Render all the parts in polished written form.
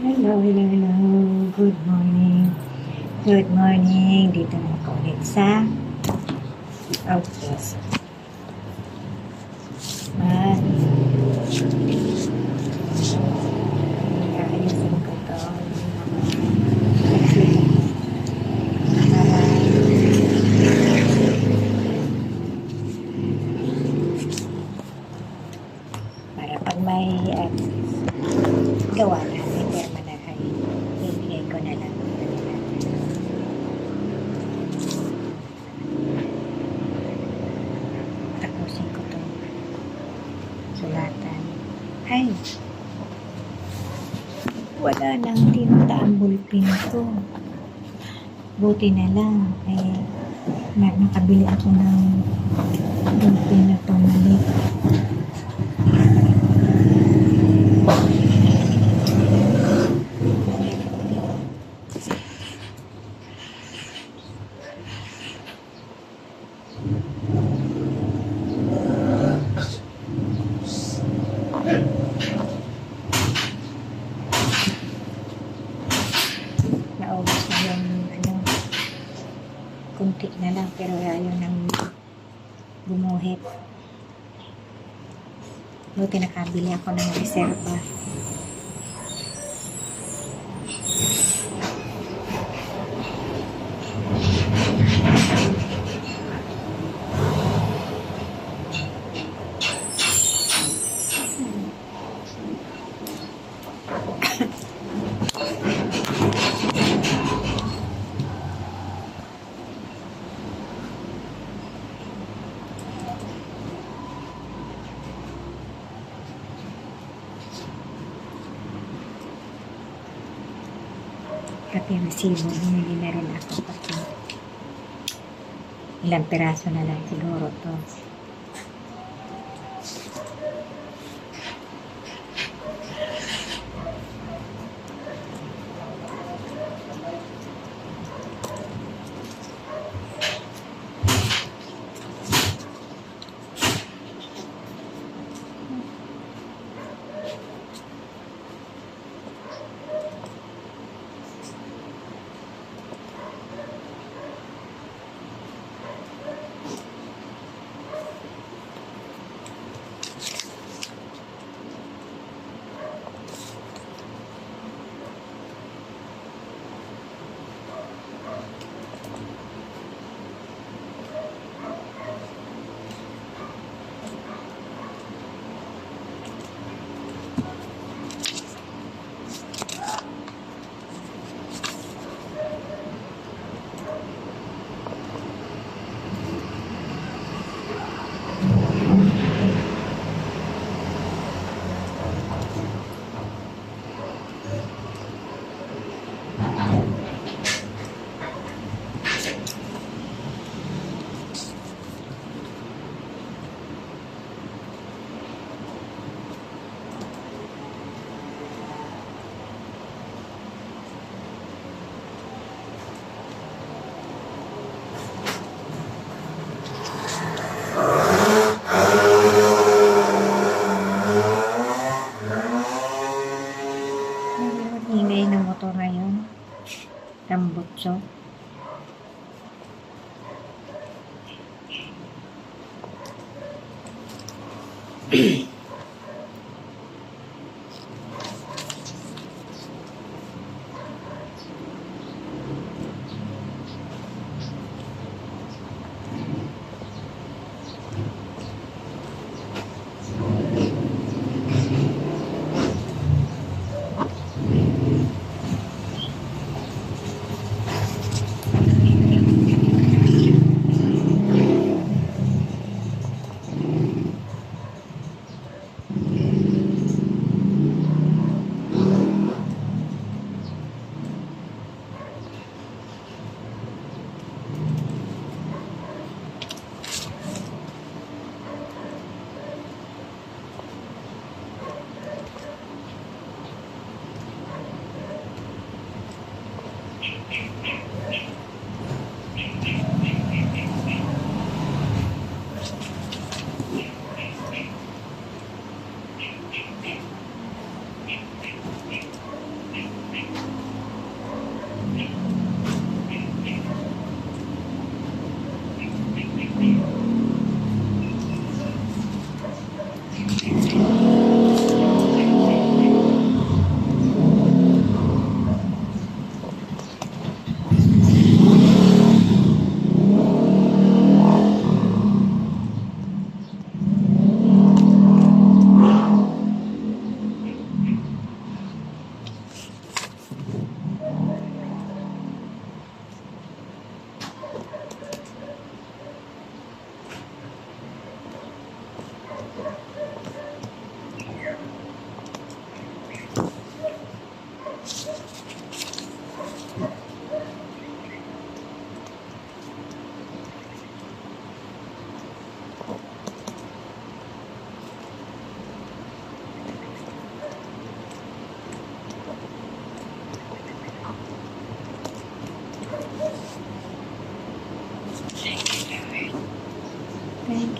Hello, hello, hello. Good morning. Good morning. Dito na ako ulit sa Outpost. Ayusin ko to. Para pag may gawa na, hindi naman na ay ibigay ko na lang. Tapusin ko to. Sulatan. Ay! Wala nang tinataang bulpin ko. Buti na lang. Nakabili ako ng bulpin na pamalik. Naubos na yung kunti na lang pero ayaw nang bumuhit. Buti nakabili ako ng reserva. Pati resibo, bumili na rin ako pati ilang piraso na lang siguro to. Ingay ng motor ngayon. Tambutso.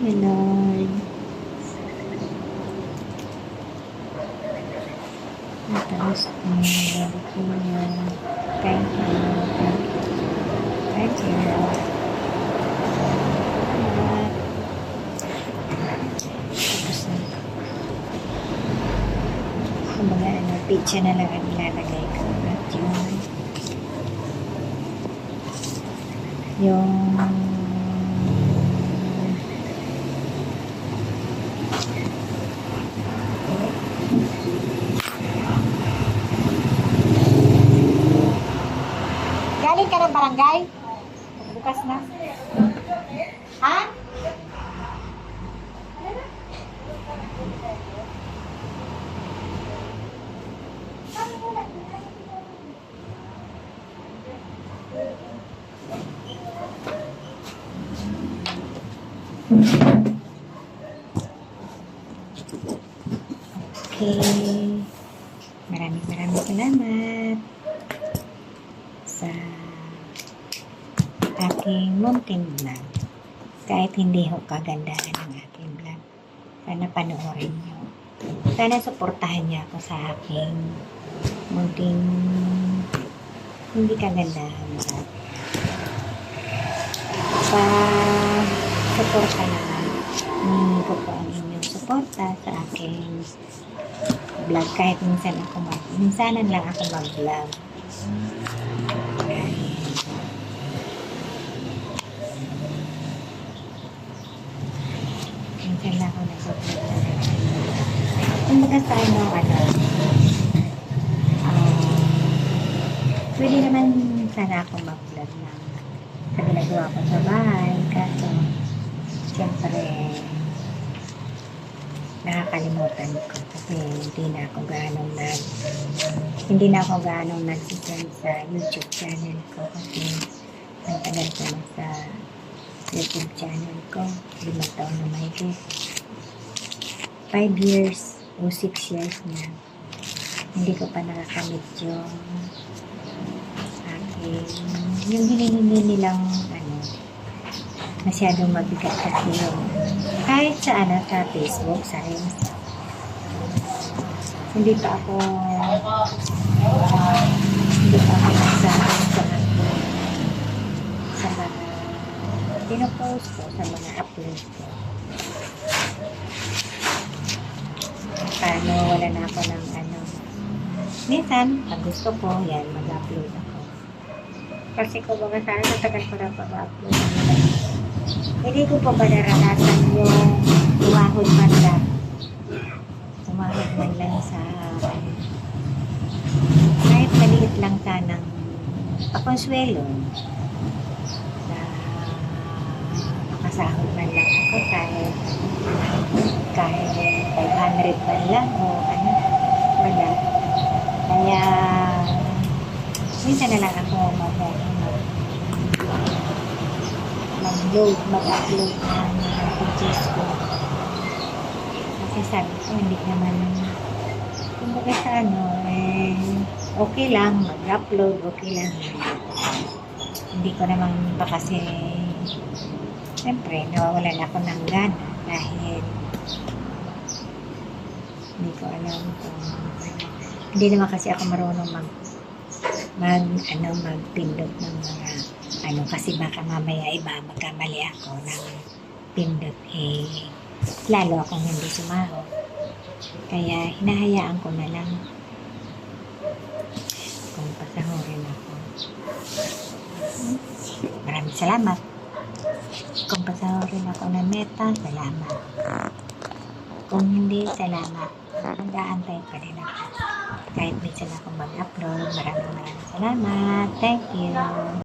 you, Lord. Mataas ko, Lord. Thank you, Lord. Thank you, Lord. Tapos na. Kumbaga, pizza na lang ang ilalagay ko. At yung galing ka ng barangay? Bukas na. Ha? Okay. Maraming salamat sa aking munting vlog. Kahit hindi ho kagandahan ang aking vlog. Sana panoorin nyo. Sana suportahan niya ako sa aking munting hindi kagandahan vlog. Pa-suporta naman. Hihingi ko po ang inyong suporta sa aking vlog. Kahit minsanan lang ako mag-vlog. Minsan lang ako nag-vlog. Kumbaga sa pwede naman sana ako mag-vlog ng sa ginagawa ko sa bahay. Kaso, siyempre, nakakalimutan ko kasi hindi na ako ganong nag-send sa YouTube channel ko kasi ang tagal ko na sa YouTube channel ko 5 taon na mahigit 5 years o 6 years na hindi ko pa nakakamit yung aking yung hinihingi nilang masyadong mabigat kasi yung kahit sa sa Facebook, sa Reels. Hindi pa ako sa mga pinopost ko, sa mga upload ko. Paano wala na ako ng minsan, pag gusto ko, yan, mag-upload ako. Kasi kung mga sana, matagal ko na pag-upload. Hindi ko pa ba naranasan yung umahod man lang sa kahit maliit lang sanang pakonsuelo na makasahod man lang ako kahit 500 man lang o wala. Kaya minsan na lang ako mag-upload ng pictures ko. Kasi sabi ko, hindi naman kumbaga sa okay lang, mag-upload, okay lang. Hindi ko naman pa kasi siyempre, nawawalan ako ng gana dahil hindi ko alam kung hindi naman kasi ako marunong magpindot ng mga kasi baka mamaya iba magkamali ako ng pindot lalo akong hindi sumahod. Kaya hinahayaan ko na lang kung pasahurin ako. Maraming salamat. Kung pasahurin ako ng meta, salamat. Kung hindi, salamat. Mag-aantay pa rin ako. Kahit minsan ako mag-upload, maraming salamat. Thank you.